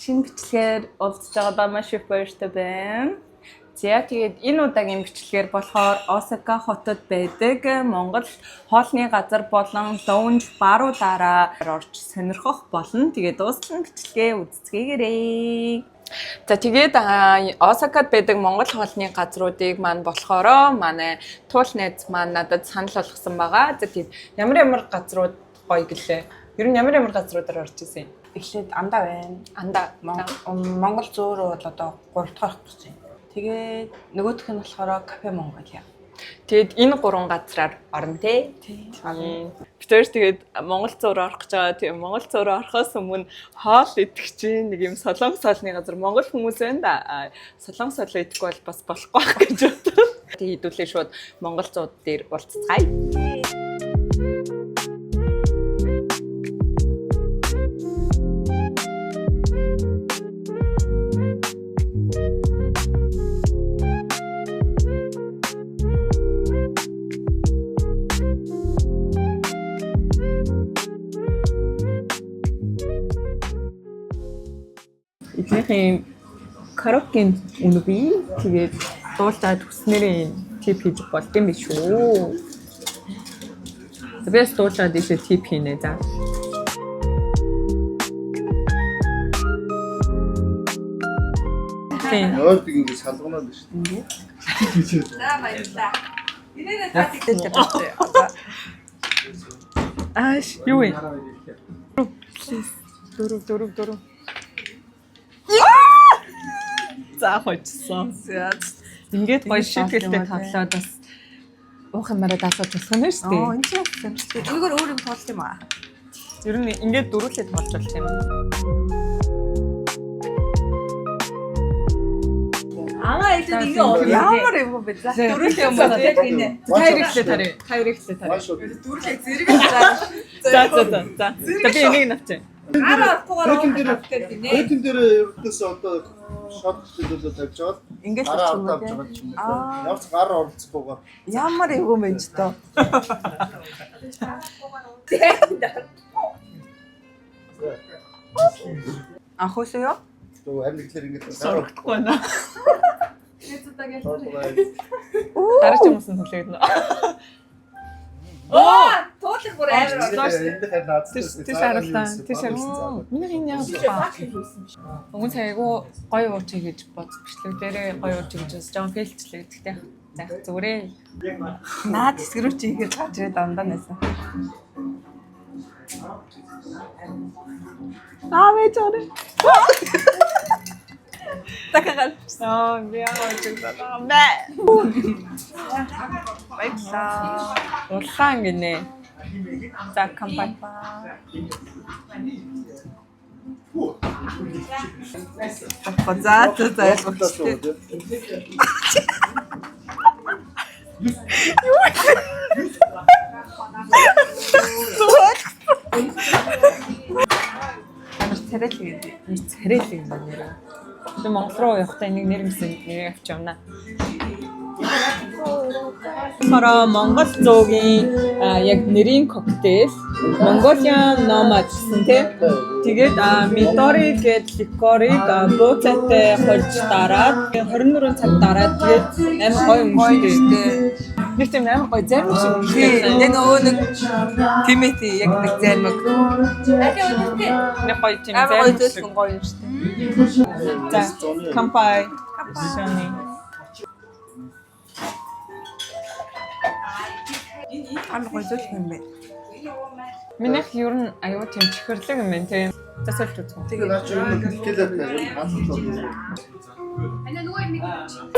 шинэ бичлэгээр уулзж байгаадаа маш их баяртай байна. За тэгээд энэ удаагийн бичлэгээр болохоор Осака хотод байдаг Монгол хоолны газар болон лоунж баруудаараа орж сонирхох болно. Тэгээд дуустал нь бичлэгээ үзцгээгээрэй. За тэгээд Осакад байдаг Монгол хоолны газруудыг маань болохоро манай туул найз маань надад санал болгосон байгаа. За тэгээд ямар газрууд гоё гэлээ. Ер нь ямар газруудаар орж ирсэн юм? Эхлээд андаа байна. Андаа. Монгол зөөрөө бол одоо 3 дахь орчихсон юм. Тэгээд нөгөөх нь болохоор кафе Монгол яа. Тэгээд энэ 3 газраар орно тий. Битэр тэгээд Монгол зөөр орох гэж байгаа. Тийм Монгол зөөр орохоос өмнө хоол идэх чинь нэг юм солонгос хоолны газар Монгол хүмүүс байна да. Солонгос хоол идэх бол бас болохгүй байх гэж бодлоо. Тэгээд хэдүүлээ шууд Монгол зууд дээр уулзцгаая. Эднийхээ караокенд үнэгүй тэгээд дуулаад хүснээрээ тип хийж болд юм биш үү? Тэвээс дуулаад ийшээ тип хийнэ за. Өөрөг ингэ салгунаад шүү дээ. За баярлалаа. Ирээрээ татчихлаа. Ааш юу вэ? Дөрөв. За хочсон. Ингээд гоё шийдгэлтэй тоглоод бас уух юмараа даасаад болох юм шүү дээ. Энэ ч юм шүү дээ. Зүгээр өөр юм тоолт юм аа. Ер нь ингээд дөрүүлээд болж болох юм. Аа энэ ингээ ямар юм бэ? За дөрүүлээ юм байна яг энэ. Хайрлаа тарай. Дөрүүлээ зэрэг зараа. За. Би энийг навчаа. Араа орохгүйгээр авдаг гинэ. Өөтөн дээр ердөөс одоо шот хэлүүлээд тавьж байгаа. Ингээд авч байгаа юм байна. Явц гар оролцохгүйгээр. Ямар юм бэ ч тоо. Ахос ёо? Тэгвэл харин ихлээр ингэж Сурахгүй байна. Тэгээд удаа ярьсан. Дараач юмс нь хүлээгээд нөө. Оо, туулах бүр амар. Тийш харалтаа. Миний энэ яа ба. Өмнө цайгуу гоё ууч хийж бодож бичлэг дээрээ гоё ууч хийж жоон фейлчлээ гэхдээ заах зүгээрээ. Наад эсгэрүүч игээд гарч ирээд дандаа нэсэн. Вэж орой. Такагаар. Яа чигдаа. Баярлаа. Улаан гинэ. За кампани. За. Царайлэг юм байна. Би Монгол руу явахдаа энийг нэрмсэн нэрийг авч явна. Хараа Монгол зоогийн яг нэрийн коктейл Mongolian Nomad гэсэн тийм. Тэгээд Midori гээд ликорыг бууцаатай хольж дараад 24 цаг дараад тэгээд амар гоё өмштэй. Нэг тийм амар гоё зарим шиг өмштэй. Энэ нөгөө нэг Тимэти яг нэг зармаг. Нэг гоё тийм Амар гоё зарим зөөлхөн гоё юм штэ. За кампай. Шони. Амар гоё зөөлхөн юм байна. Минийх ер нь аюу тийм чихэрлэг юм байна тийм. Засалж үзсэн. Тэгээ наач юм хэлээд байна. Хаалт.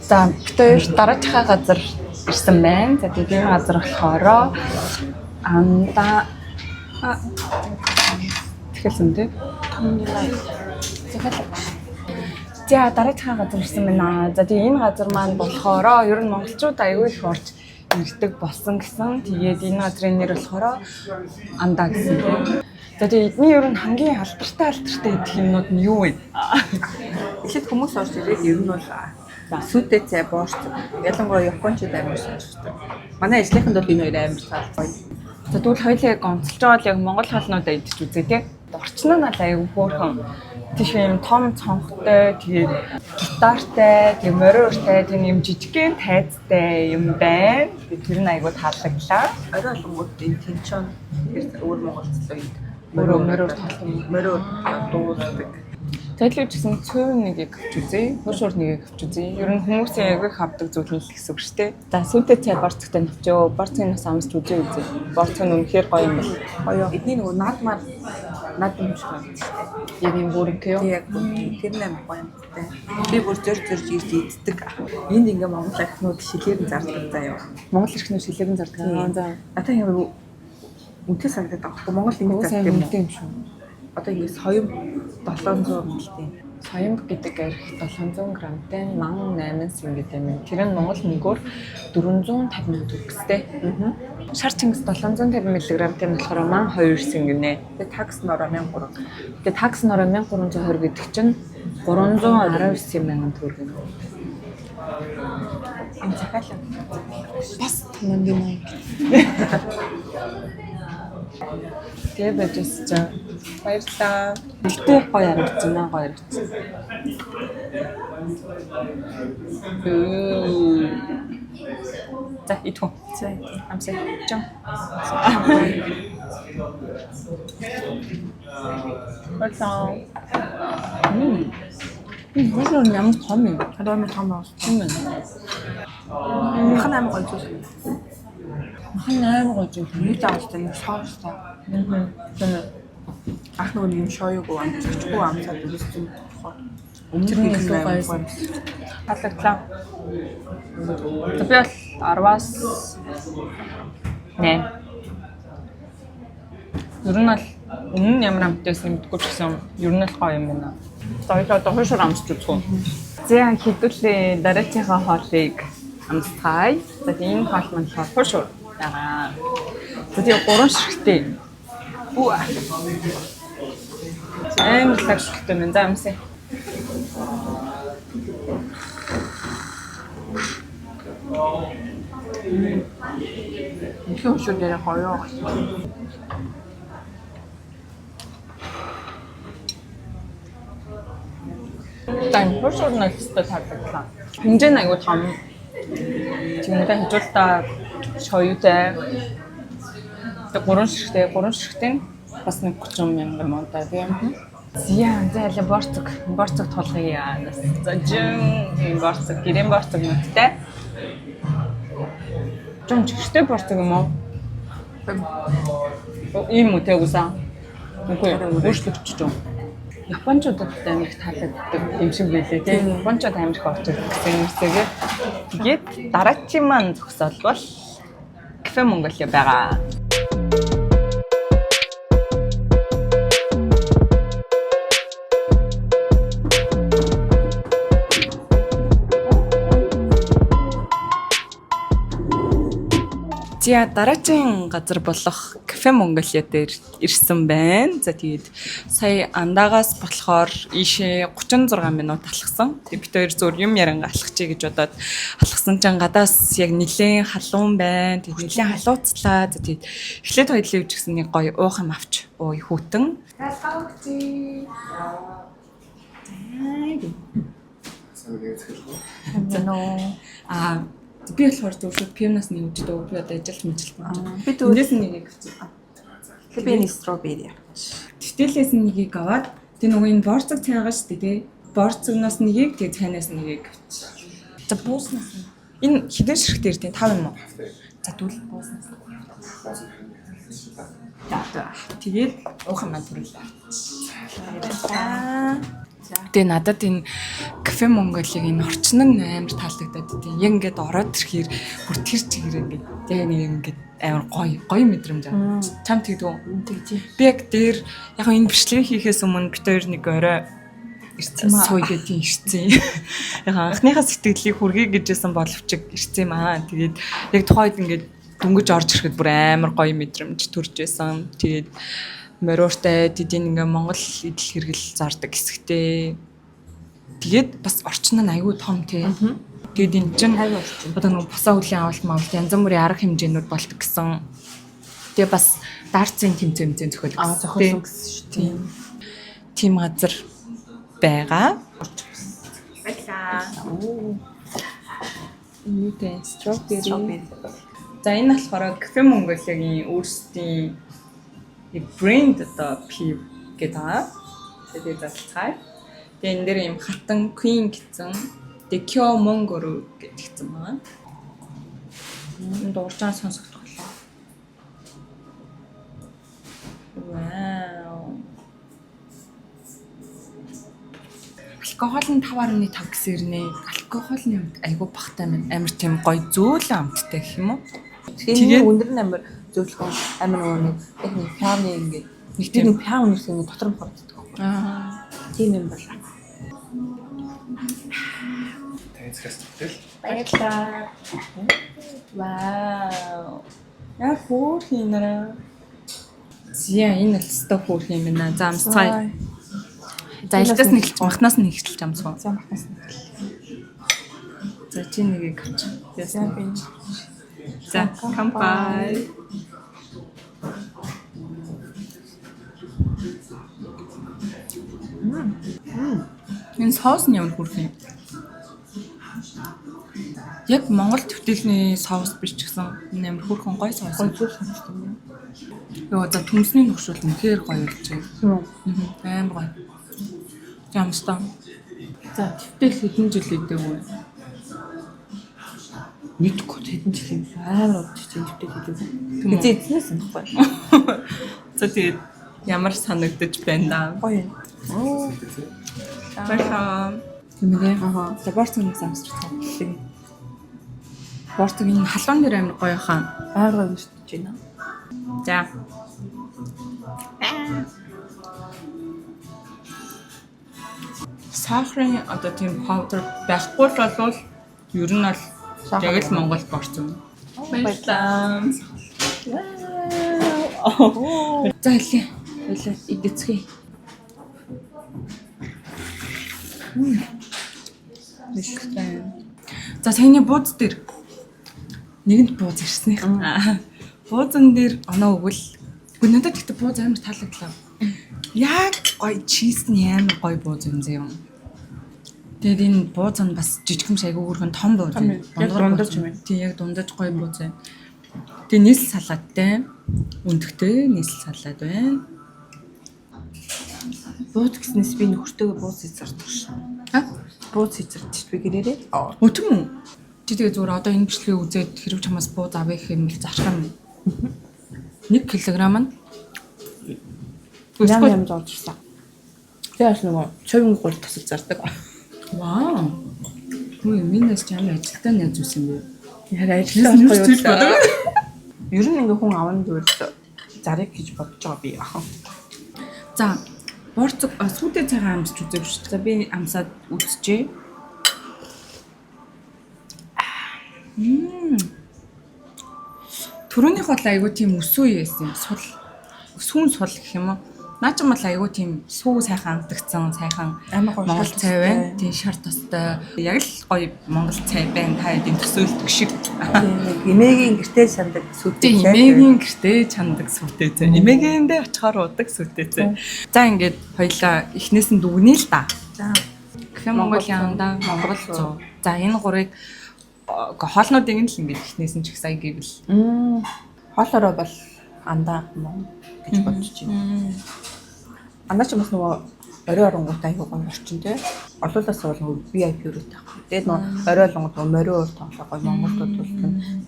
За битээр дараачихаа газар ирсэн байна. За тэгээд энэ газар болохоор анда Тэгэлсэн тий. За дараагийн газар ирсэн байна. За тэгээ энэ газар маань болохоор ер нь монголчууд аягүй их орж ирдэг болсон гэсэн. Тэгээд энэ газрын нэр болохоор Андаа гэсэн тийм. За тэгээ эдний ер нь хамгийн алдартай идэх юмнууд нь юу вэ? Эхлээд хүмүүс орж ирээд ер нь бол сүдэ цай боорч. Ялангуяа японочд амар сонирхдаг. Манай ажлынханд бол энэ хоёр амар таалбай. За тэгвэл хоёулаа яг онцолж байгаа л яг монгол хоолнуудаа идэж үзье тийм. Орчин нь аль аягүй хөөрхөн тийш юм том цонхтой тэгээд гитартай тэгээд мориортай тийм юм жижигхэн тайзтай юм байна. Тэр нь аягүй таалагдлаа. Орой болгоод энэ тэнчон өөр монголцлоо Өөрөө мориор тоглоом мориор дуулдаг. Тэгэлж гэсэн цөв нэгийг авч үзье. Хуршуур нэгийг авч үзье. Ер нь хүмүүсийн аягүй хавдаг зүйл нь л гэсэн үг шүү дээ. За сүдэ цай борцогтой навчөө. Борцгийн нас амсч үзье. Борцог нь үнэхээр гоё юм байна. Гоё. Эдний нөгөө наадмаар над юм шиг байна. Яг юм бүрэн кё. Яг тэр нээр гоё юм байна. Би бүр зөрж ирж иддэг. Энд ингээ монгол ахнууд шилээр нь зардаг заяа. Монгол эрхнүүд шилээр нь зардаг. За. Ата юм үнэтэй санагдаад байгаа. Монгол ингэ зардаг юм шүү. Одоо ингэ соём 700 мөлтэй. Соёмб гэдэг арх 700 грамтай 1800 гэдэг юм. Тэр нь монгол мөнгөөр 450 төгрөгтэй. Шар чингис 750 мг-тэй болохоор 1200 гинэ. Тэгээ такс нороо 1300. Тэгээ такс нороо 1320 гэдэг чинь 319 мянган төгрөг юм. Энэ захиалаа. Бас томон юм. Тэгээ бажис ч баярлалаа. Бэлтээ гоё харагдсан аа гоё харагдсан. За итгүү. За амсаа чам. Баярлалаа. Бүүрэн ямар том юм. Харин том байна. Махан амар гоё зүйл. Махан амар гоё зүйл. Нэг таастай нэг соостой. Ах нөгөө юм шоёг амцчихгүй амцаад үлссэн болохоор өмнө нь гоё байсан. Таалагдлаа. Би бол 10-аас 8. Ер нь бол өмнө нь ямар амтайсан мэдгүй ч гэсэн ер нь л гоё юм байна. За одоо хойшоор амсч үзэх үү. За хэдүүлээ дараачихаа хоолыг амсцгаая. За энэ хоол маань болохоор хойшоор байгаа. За тэгээ 3 ширхтээ. Амар тагшилтай байна. За амсаа. их хөшөө дээр хоёроо. Тань хойшоор нь өстой таалагдлаа. Хэмжээ нь аягүй том. Тэгмээ хажуудаа шоюутай. Тэгээ 3 ширхтээ бас нэг 30 мянган монта тийм. Зяа зайлаа борцог толгоё. За жин борцог гэрэн борцог нүдтэй. Жон чигтэй борцог юм уу? Ийм үү тэгвсэн. Үгүй өөрчлөгдөж жоо. Японочдод амар их таалагддаг юм шиг байлээ тийм. Японочд амар их орж ирдэг гэсэн юмсэгээ. Тэгээд дараачийн маань зогсоол бол Кафе Монголиа байгаа. За дараагийн газар болох Кафе Монголиа дээр ирсэн байна. За тэгээд сая Андаагаас болохоор ийшээ 36 минут алхсан. Тэгээд бид хоёр зур юм яранга алхчихъя гэж бодоод алхсан чинь гадаас яг нилээн халуун байна. Тэгээд нилээн халууцлаа. За тэгээд эхлээд хоёулаа өвч гэсэн нэг гоё уух юм авч ууй хүүтэн. Би болохоор зөвшөөрөл пианаас нэг үжид өг би одоо ажилт мэжилт байна. Би дөрөв Эндээс нэгийг авчих. Тэгээ би нэг стробери. Тэтгэлээс нэгийг аваад тэг нөгөө энэ борцог цайгаа шүү дээ. Борцогноос нэгийг тэг цайнаас нэгийг авчих. За бууснаас энэ хідэн ширхт дээр тийм 5 юм уу? За дүүл бууснаас. Тэгээд уух юм төрүүлээ. Тэгээ надад энэ Кафе Монголигийн энэ орчин нь амар таалагдаад тийм яг ингээд ороод ирэхээр бүр тэр чигээр ингээд тэгээ нэг ингээд амар гоё мэдрэмж авах. Чам тэгдэггүй. Тэгжээ. Би яг дээр яг энэ бичлэг хийхээс өмнө бид хоёр нэг орой ирсэн маа. Сууя гэдгийг ирсэн. Яг анхныхаа сэтгэлийг хүргэе гэжсэн боловч ирсэн юм аа. Тэгээд яг тухайд ингээд дүнгэж орж ирэхэд бүр амар гоё мэдрэмж төрж байсан. Тэгээд мориортай тэдийн ингээ Монгол идэл хэрэгэл зардаг хэсэгтэй. Тэгээд бас орчин нь аягүй том тий. Тэгээд энэ чинь одоо нэг босоо хөлийн авалт мавалт янз бүрийн арга хэмжээнүүд болдог гэсэн. Тэгээд бас даарцын тэмцээн зохиолсон гэсэн шүү дээ. Тийм газар байгаа. Баярлаа. Үүтэй strawberry. За энэ болохоор Cafe Mongolia-гийн өөрсдийн брэнд одоо PIV гэдэг. Тэгээд залцгаая. Тэгээд энэ дээр юм хатан Queen гэсэн Dekyo Mongoru гэдэг юм байна. Энэ дурчаан сонсогдох болоо. Вау. Алкогол нь 5.5 гэсэн ирнэ. Алкоголны амт айгүй багтай амар тийм гоё зөөлөн амттай гэх юм уу? Тэгээд өндөр нь амар зөөлхөн амар нэг яг нэг пианы ингээд нэг тийм пиан үнэрсэн нэг дотор нь хорддог. Тийм юм байна. Таньцгаас тэгтэл. Баярлалаа. Вау. Яа хөөх юмнаа. Зя энэ л өстө хөөх юм байна. За амсцай. За илтээс нэг махнаас нэг эхэлж амсгаа. За махнаас нэг. За чи нэгийг авч. Яасан би. За кампай. Энэ соус нь ямар хүрх юм? Яг Монгол төвтөлний соус биш ч гэсэн амар хүрхэн гоё соус. Гоё зүйл санагдсан юм. Йоо за төмсний нөхшөл үнэхээр гоё болж байна. Амар гоё. Ямстаа. За төвтөл хэдэн жил идээгүй. Мэдгүй хэдэн жил юм амар удаж чинь төвтөл идээгүй. Эзэн эзнээс юм баггүй. За тэгээд ямар санагдаж байна да. Гоё юм. Баярлалаа. Тэмээ. За борцог замсч цаа. Борцогийн халуун дээр амар гоё хаа. Байгаад ирж байна. За. Сахарын одоо тийм powder байхгүй л болвол ер нь бол яг л Монгол борцог. Баярлалаа. За хэлээ. Хэлээ идэцгий. Нэштэй. За саяны бууз дээр нэгэнд бууз ирсэн. Буузан дээр оноо өгвөл надад ихтэй бууз амар таалагдлаа. Яг гоё чизний амар гоё бууз юм зэ юм. Тэгээд энэ бууз нь бас жижигхэн шайгуу хүрхэн том бууз юм. Дундаж юм. Тий яг дундаж гоё бууз юм. Тэгээд нийслэл салааттай. Өндөгтэй нийслэл салаад байна. Бууз гэснээс би нөхөртөөгөө бууз хийцэрдэг шээ. Бууз хийцэрдэг би гэрээрээ. Өтөн үү? Чи тэгээ зүгээр одоо энэ бичлэгийг үзээд хэрэг чамаас бууз авъя гэх юм л зарах юм. 1 кг нь Ям зоож ирсэн. Тэгээс нөгөө цовин гол тасаг зардаг. Вау. Хөөе минийс ч амар ажилтаа няз үсэн бэ. Яг ажиллаж байгаа юм. Ер нь ингээ хүн аван зүйл зарыг гэж бодож байгаа би яах вэ? За, борцог сүйдээ цагаан амсч үзээв шүү. За би амсаад үзчихье. Төрөөнийх бол айгуу тийм өсөө байсан. Сүүн сул гэх юм уу? Наа ч юм бол айгуу тийм сүү сайхан амтгцсан, сайхан Монгол цай байна. Тийм шар тостой. Яг л гоё Монгол цай байна. Та эдийн төсөөлдөг шиг. Эмээгийн гэртээ сандаг сүтээ. Эмээгийн гэртээ чандаг сүтээ цай. Эмээгэндээ очихоор удаг сүтээ цай. За ингээд хоёлаа эхнээс нь дүгнэе л да. За. Cafe Mongolia-анда Монгол 100. За энэ гурыг хоолнуудыг нь л ингээд эхнээс нь ч их сайн гэвэл. Хоолороо бол андаа мөн гэж бодож байна. Андаа ч бас нөгөө орой оронгуудаа аягүй гоё орчин тий. Олуулаас бол нөгөө VIP рүүтэй авах. Тэгээд нөгөө орой олонгууд морин уур тоглоо гоё Монголд бол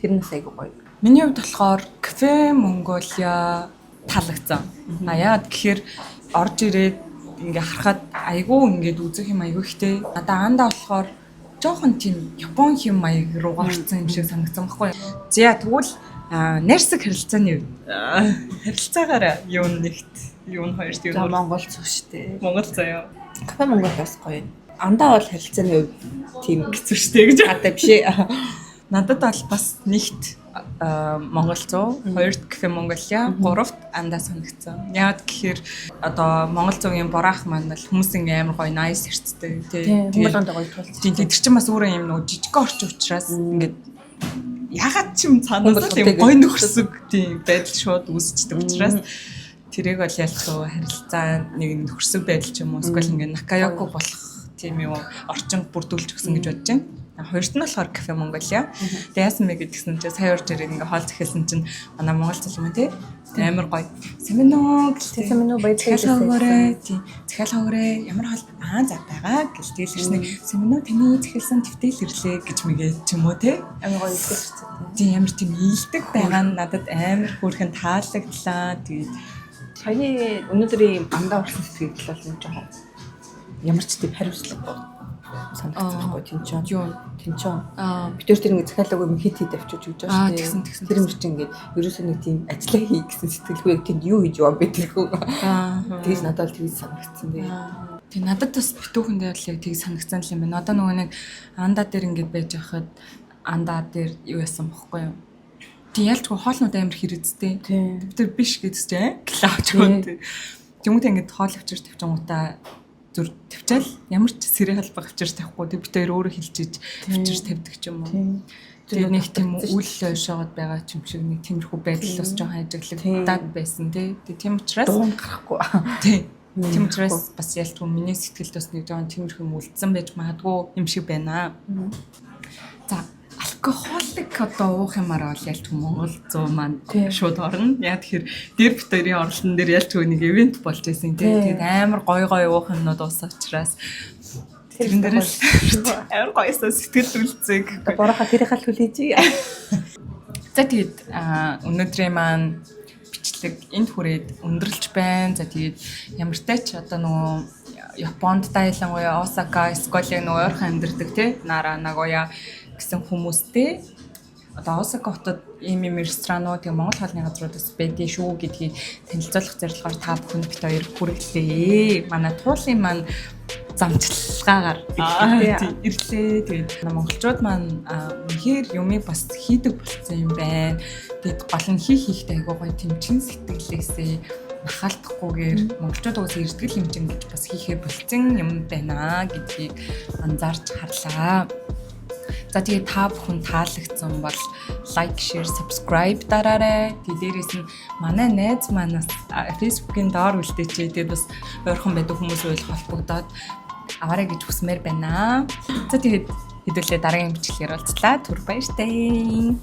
тэрнээс аягүй гоё. Миний хувьд болохоор Cafe Mongolia таалагдсан. Яагаад гэхээр орж ирээд ингээ харахад айгүй ингээд үзэх юм айгүй ихтэй. Надаа андаа болохоор жоохон тийм Япон хэм маяг руу орсон юм шиг санагдсан байхгүй. За тэгвэл нэрсэг харилцааны харилцаагаар юу нэгт юу нь хоёрт юу Монгол цус штэ. Монгол заяа. Кафе Монгол бас гоё. Андаа бол харилцааны хувь тийм хэцүү штэ гэж. хаатай биш ээ. Надад бол бас нэгт Монгол 100, хоёрт кафе Монголиа, гуравт андаа санагцсан. Яагаад гэхээр одоо Монгол 100-ийн бораах маань бол хүмүүсийн амар гоё nice хэрцтэй. Тийм. Монголд гоё тулц. Тийм тэр чинь бас өөрөө юм нөгөө жижиг орчин учраас ингээд ягаад ч юм цаанаас л юм гоё нөхөрсөг тийм байдал шууд үүсчдэг учраас тэрийг бол ялцгүй харилцаа нэг нөхөрсөг байдал ч юм уу эсвэл ингээд накаяко болох тийм юм орчин бүрдүүлж өгсөн гэж бодож байна. Хоёрт нь болохоор кафе Монголиа. Тэгээ яасан бэ гэдгсэн чинь сая урж ирээд ингээ хоол захиалсан чинь манай монгол залуу тий амар гоё. Сэмэнөө гэлээ. Сэмэнөө баяж захиалгаарэ тий. Захиалгаарэ ямар хоол за байгаа гэж тэгэл ирсэн. Сэмэнөө таны захиалсан твтэл ирлээ гэж мэгээд ч юм уу тий. Амар гоё илтгэж. Тий ямар тийм ийдэг байгаа нь надад амар хөөрхөн таалагдлаа. Тэгээд саяны өнөөдрийн андаа урсан сэтгэл бол нэг жоохон ямар ч тийм хариуцлага санагдсан байхгүй тэнцэн. Бид тэр ингэ захиалаагүй юм хит авчиж өгч байгаа шүү дээ. Тэр мөр чинь ингээд ерөөсөө нэг тийм ажиллаа хий гэсэн сэтгэлгүй тэнд юу хийж яваа бэ тэрхүү. Тэгээс надад л тэгж санагдсан дээ. Тэг надад бас битүүхэндээ л яг тэгж санагдсан юм байна. Одоо нөгөө нэг андаа дээр ингээд байж байхад андаа дээр юу яасан бохгүй юу? Тэг ялчгүй хоолнууд амар хэрэгцтэй. Бид тэр биш гэдэгтэй клауч гоо. Тэмүүтэ ингээд хоол авчир тавьчингуудаа зүр тавьчаал ямар ч сэрээ халбаг авчир тавихгүй тэг бид хоёр өөрөө хилжиж авчир тавьдаг ч юм уу. Тэгээ нэг тийм үл ойшоогод байгаа ч юм шиг нэг тиймэрхүү байдал бас жоохон ажиглагдаад байсан тийм учраас дуун гарахгүй. Тийм учраас бас ялтгүй миний сэтгэлд бас нэг жоохон тиймэрхүү юм үлдсэн байж магадгүй юм шиг байна. За алкоголик одоо уух юмараа бол ялтгүй Монгол 100 маань шууд орно. Яг тэгэхээр дээр бит хоёрын оролтон дээр ялтгүй нэг ивент болж байсан тийм. Тэгээд амар гоё уух юмнууд уусан учраас тэрэн дээр л амар гоёсоо сэтгэл үлцэг. Борооха тэрийг хал хүлээж. За тэгээд өнөөдрийн маань бичлэг энд хүрээд өндөрлж байна. За тэгээд ямар ч одоо нөгөө Японд ялангуяа Осака, Сколийн нөгөө ойрхон амьдардаг тий Нара, Нагоя гэсэн хүмүүстэй одоо Осака хотод ийм ресторанууд тийм Монгол хоолны газруудаас байдгийг шүү гэдгийг танилцуулах зорилгоор та бүхэнд бит хоёр хүргэлээ. Манай туулын маань замчлагаагаар ирлээ. Тэгээд монголчууд маань үнэхээр юмыг бас хийдэг болсон юм байна. Тэгээд гол нь хийхдээ айгуу гоё тэмчин сэтгэлээсээ нахалтахгүйгээр монголчууд уус эрдгэл хэмжин гэж бас хийхээ болцсон юм байна гэдгийг анзаарч харлаа. За тэгээд та бүхэн таалагдсан бол лайк, share, subscribe дараарай. Тэгээд дээрээс нь манай найз манаас Facebook-ийн доор үлдээчээ. Тэгээд бас ойрхон байдаг хүмүүстэй холбогдоод аваарай гэж хүсмээр байна. За тэгээд хэдүүлээ дараагийн бичлэгээр уулзлаа. Түр баяртай.